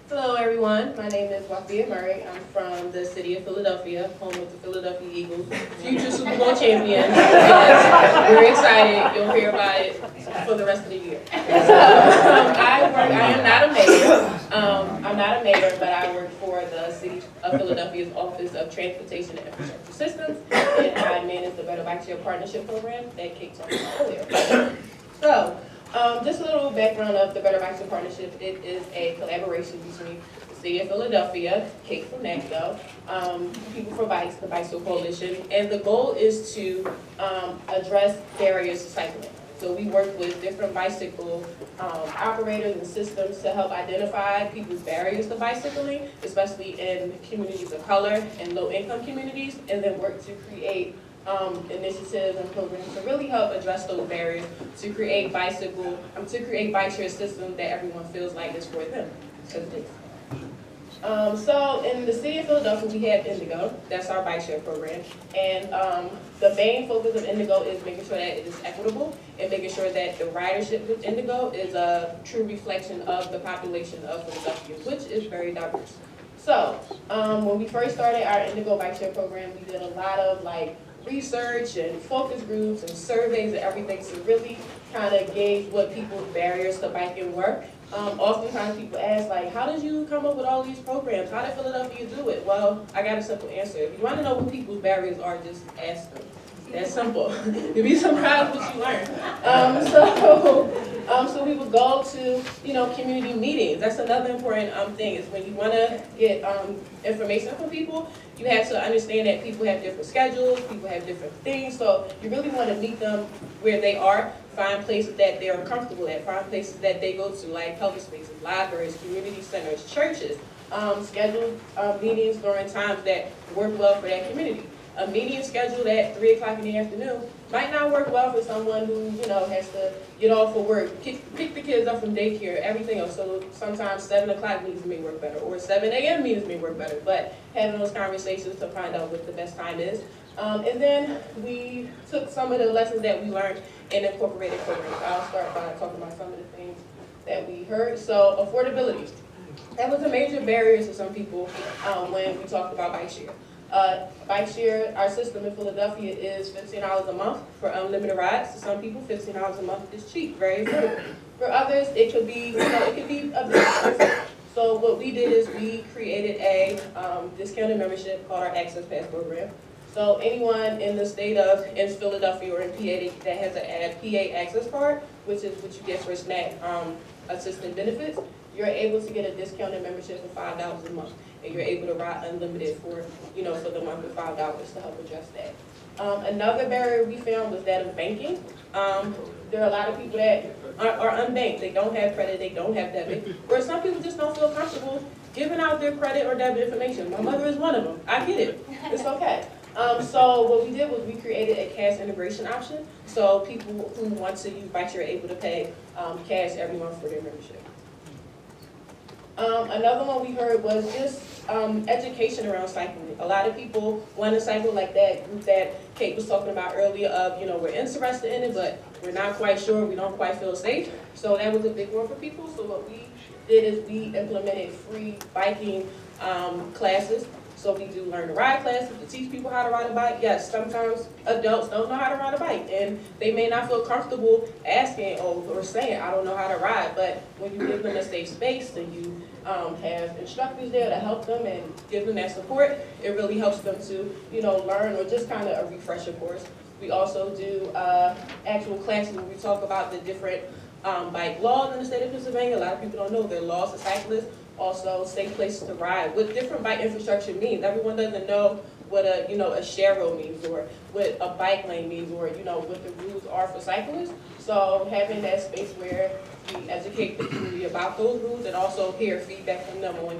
Hello everyone, my name is Waffiyyah. I'm from the city of Philadelphia, home of the Philadelphia Eagles, future Super Bowl champion. We're excited, you'll hear about it for the rest of the year. So, I am not a mayor, but I work for the city of Philadelphia's Office of Transportation and Infrastructure Systems, and I manage the Better Bike Share Partnership Program that Kate talked about earlier. So, just a little background of the Better Bike Share Partnership. It is a collaboration between the City of Philadelphia, Kate from NACDO, People for Bikes, the Bicycle Coalition, and the goal is to address barriers to cycling. So we work with different bicycle operators and systems to help identify people's barriers to bicycling, especially in communities of color and low-income communities, and then work to create initiatives and programs to really help address those barriers, to create bike share system that everyone feels like is for them. So in the city of Philadelphia, we have Indigo. That's our bike share program, and the main focus of Indigo is making sure that it is equitable and making sure that the ridership with Indigo is a true reflection of the population of Philadelphia, which is very diverse. So when we first started our Indigo bike share program, we did a lot of research and focus groups and surveys and everything to really kind of gauge what people's barriers to biking were. Oftentimes people ask, how did you come up with all these programs? How did Philadelphia do it? Well, I got a simple answer. If you want to know what people's barriers are, just ask them. That's simple. You'll be surprised what you learn. So we would go to, community meetings. That's another important thing, is when you want to get information from people, you have to understand that people have different schedules, people have different things, so you really want to meet them where they are, find places that they're comfortable at, find places that they go to, like public spaces, libraries, community centers, churches, schedule meetings during times that work well for that community. A meeting scheduled at 3 o'clock in the afternoon might not work well for someone who, has to get off for work, pick the kids up from daycare, everything else. So sometimes 7 o'clock meetings may work better, or 7 a.m. meetings may work better, but having those conversations to find out what the best time is. And then we took some of the lessons that we learned and incorporated programs. I'll start by talking about some of the things that we heard. So affordability. That was a major barrier to some people when we talked about bike share. Bike share, our system in Philadelphia is $15 a month for unlimited rides. To some people, $15 a month is cheap, very affordable. For others, it could be, a bit expensive. So what we did is we created a discounted membership called our Access Pass program. So anyone in the state of, in Philadelphia or in PA that has a PA Access card, which is what you get for SNAP assistant benefits, you're able to get a discounted membership for $5 a month. And you're able to ride unlimited for, for the month of $5 to help address that. Another barrier we found was that of banking. There are a lot of people that are unbanked. They don't have credit, they don't have debit, or some people just don't feel comfortable giving out their credit or debit information. My mother is one of them. I get it. It's okay. So what we did was we created a cash integration option, so people who want to use bike share are able to pay cash every month for their membership. Another one we heard was just education around cycling. A lot of people want to cycle, like that group that Kate was talking about earlier of, we're interested in it, but we're not quite sure, we don't quite feel safe. So that was a big one for people. So what we did is we implemented free biking classes. So we do learn to ride classes to teach people how to ride a bike. Yes, sometimes adults don't know how to ride a bike, and they may not feel comfortable asking or saying, I don't know how to ride. But when you give them a safe space and you have instructors there to help them and give them that support, it really helps them to, learn, or just kind of a refresher course. We also do actual classes where we talk about the different bike laws in the state of Pennsylvania. A lot of people don't know there are laws for cyclists. Also, safe places to ride, what different bike infrastructure means. Everyone doesn't know what a share road means, or what a bike lane means, or what the rules are for cyclists. So having that space where we educate the community about those rules, and also hear feedback from them on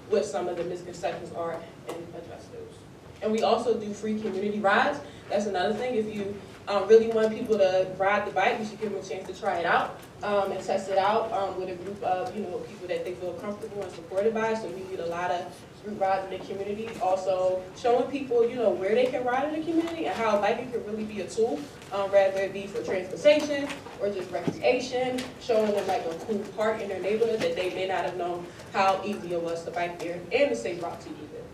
what some of the misconceptions are, and address those. And we also do free community rides. That's another thing. If you really want people to ride the bike. We should give them a chance to try it out and test it out with a group of people that they feel comfortable and supported by. So we need a lot of group rides in the community. Also showing people where they can ride in the community and how biking can really be a tool, rather it be for transportation or just recreation. Showing them like a cool park in their neighborhood that they may not have known how easy it was to bike there and the safe route to use it.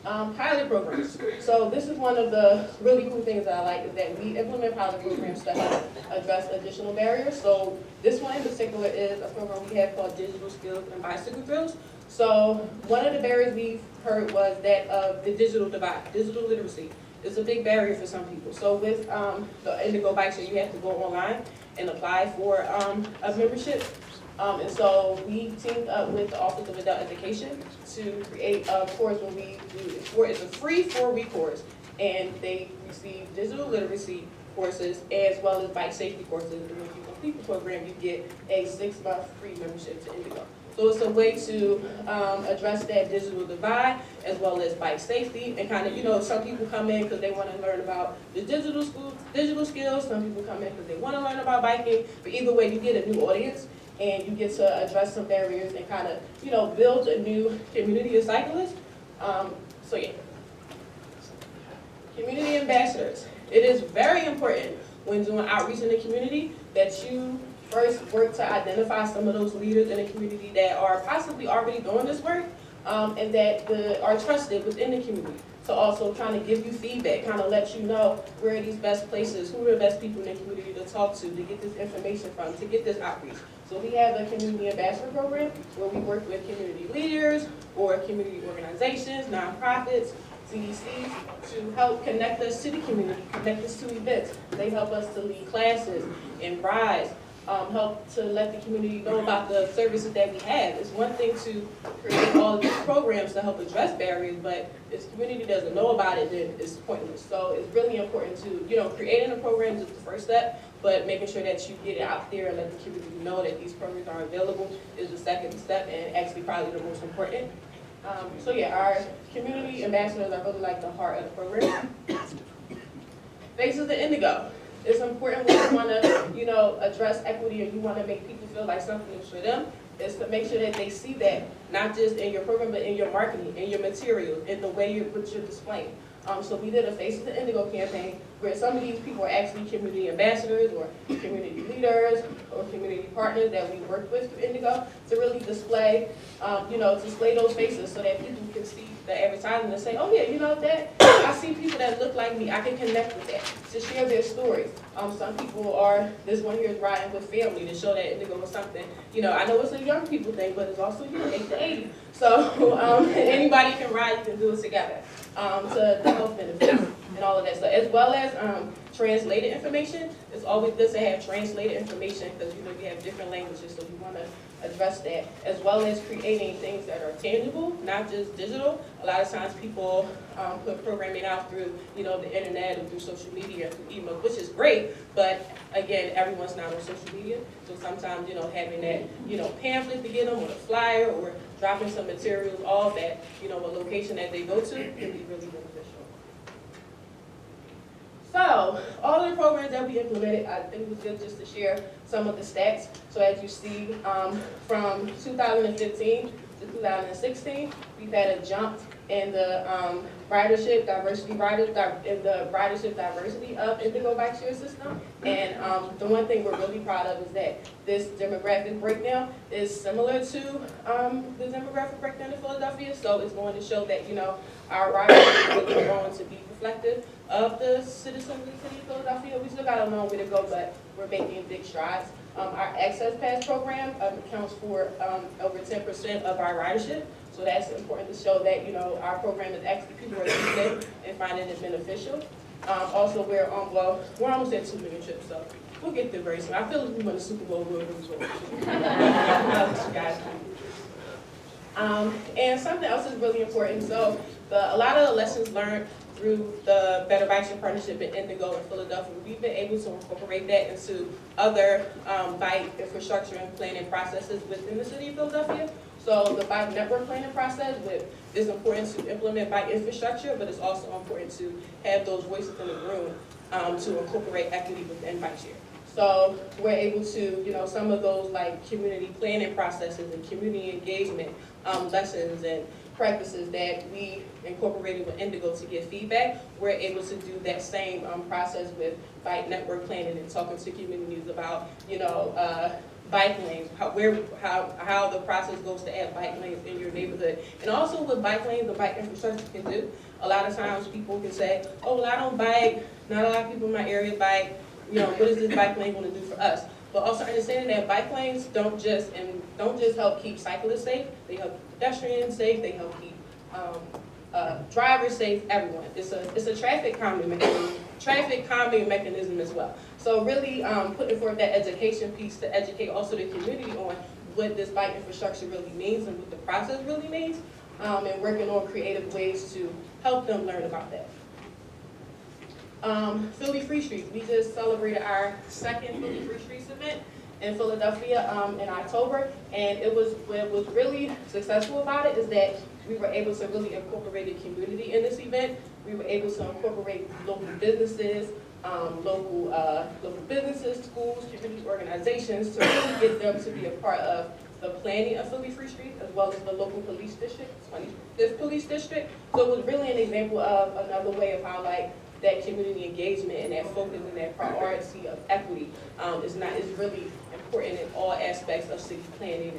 Pilot programs. So this is one of the really cool things that I like, is that we implement pilot programs to help address additional barriers. So this one in particular is a program we have called Digital Skills and Bicycle Drills. So one of the barriers we've heard was that of the digital divide, digital literacy. It's a big barrier for some people. So with the Indigo Bike Share, you have to go online and apply for a membership. And so we teamed up with the Office of Adult Education to create a course where we do, it's a free 4-week course, and they receive digital literacy courses as well as bike safety courses. And when you complete the program, you get a 6-month free membership to Indigo. So it's a way to address that digital divide as well as bike safety, and kind of, some people come in because they want to learn about the digital skills. Some people come in because they want to learn about biking. But either way, you get a new audience, and you get to address some barriers and kind of, build a new community of cyclists. So yeah. Community ambassadors. It is very important when doing outreach in the community that you first work to identify some of those leaders in the community that are possibly already doing this work, and that are trusted within the community. So also trying to give you feedback, kind of let you know where are these best places, who are the best people in the community to talk to get this information from, to get this outreach. So we have a community ambassador program where we work with community leaders or community organizations, nonprofits, CDCs, to help connect us to the community, connect us to events. They help us to lead classes and rides, help to let the community know about the services that we have. It's one thing to create all of these programs to help address barriers, but if the community doesn't know about it, then it's pointless. So it's really important to, creating a program is the first step, but making sure that you get it out there and let the community know that these programs are available is the second step, and actually probably the most important. So yeah, our community ambassadors are really like the heart of the program. Faces of Indigo. It's important when you want to, address equity and you want to make people feel like something is for them, is to make sure that they see that, not just in your program, but in your marketing, in your materials, in the way what you're displaying. So we did a Face of the Indigo campaign where some of these people are actually community ambassadors or community leaders or community partners that we work with through Indigo to really display, display those faces so that people can see the advertisement and say, oh yeah, that I see people that look like me, I can connect with that, to share their stories. Some people are, this one here is riding with family to show that Indigo is something, I know it's a young people thing, but it's also, 8 to 80. So anybody can ride, you can do it together. To the health benefits and all of that. So as well as translated information, it's always good to have translated information because we have different languages, so we want to address that, as well as creating things that are tangible, not just digital. A lot of times people put programming out through the internet or through social media, through email, which is great, but again, everyone's not on social media, so sometimes having that pamphlet to get them, or a flyer, or dropping some materials off at a location that they go to can be really beneficial. So all of the programs that we implemented, I think it was good just to share some of the stats. So as you see, from 2015 to 2016, we've had a jump in the ridership diversity of Indigo Bike Share system. And the one thing we're really proud of is that this demographic breakdown is similar to the demographic breakdown in Philadelphia. So it's going to show that our ridership is really going to be reflective of the citizens of the city of Philadelphia. We still got a long way to go, but we're making big strides. Our Access Pass program accounts for over 10% of our ridership. So that's important to show that, our program is actually, people are using it and finding it beneficial. Also, we're almost at 2 million trips, so we'll get there very soon. I feel like we won the Super Bowl, we'll and something else is really important. So a lot of the lessons learned through the Better Bike Share Partnership in Indigo in Philadelphia, we've been able to incorporate that into other bike infrastructure and planning processes within the city of Philadelphia. So the bike network planning process is important to implement bike infrastructure, but it's also important to have those voices in the room to incorporate equity within bike share. So we're able to, you know, some of those like community planning processes and community engagement lessons and practices that we incorporated with Indigo to get feedback, we're able to do that same process with bike network planning and talking to communities about, you know, bike lanes, how the process goes to add bike lanes in your neighborhood. And also with bike lanes, the bike infrastructure can do. A lot of times people can say, oh, well, I don't bike, not a lot of people in my area bike, you know, what is this bike lane going to do for us? But also understanding that bike lanes don't just help keep cyclists safe, they help pedestrians safe, they help keep drivers safe, everyone. It's a traffic calming mechanism as well. So really putting forth that education piece to educate also the community on what this bike infrastructure really means and what the process really means, and working on creative ways to help them learn about that. Philly Free Streets, we just celebrated our second Philly Free Streets event in Philadelphia in October, and what was really successful about it is that we were able to really incorporate the community in this event. We were able to incorporate local businesses, schools, community organizations, to really get them to be a part of the planning of Philly Free Street, as well as the local police district, 25th Police District. So it was really an example of another way of how like that community engagement and that focus and that priority of equity is really important in all aspects of city planning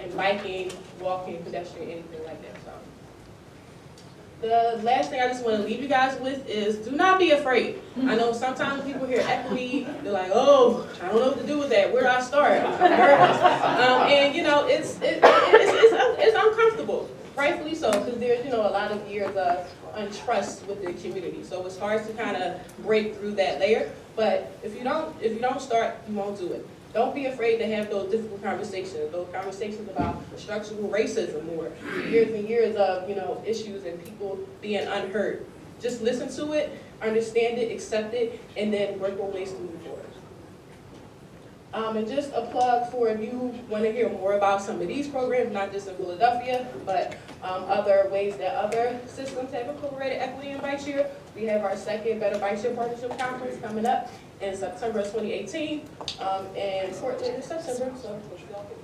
and biking, walking, pedestrian, anything like that. So the last thing I just want to leave you guys with is do not be afraid. I know sometimes people hear equity, they're like, oh, I don't know what to do with that. Where do I start? I'm nervous. And you know, it's uncomfortable, rightfully so, because there's, you know, a lot of years of untrust with the community. So it's hard to kind of break through that layer. But if you don't start, you won't do it. Don't be afraid to have those difficult conversations, about structural racism or years and years of, you know, issues and people being unheard. Just listen to it, understand it, accept it, and then work on ways to move forward. And just a plug for if you want to hear more about some of these programs, not just in Philadelphia, but other ways that other systems have incorporated equity in bike share. We have our second Better Bike Share Partnership Conference coming up in September 2018, and Portland in September, so y'all can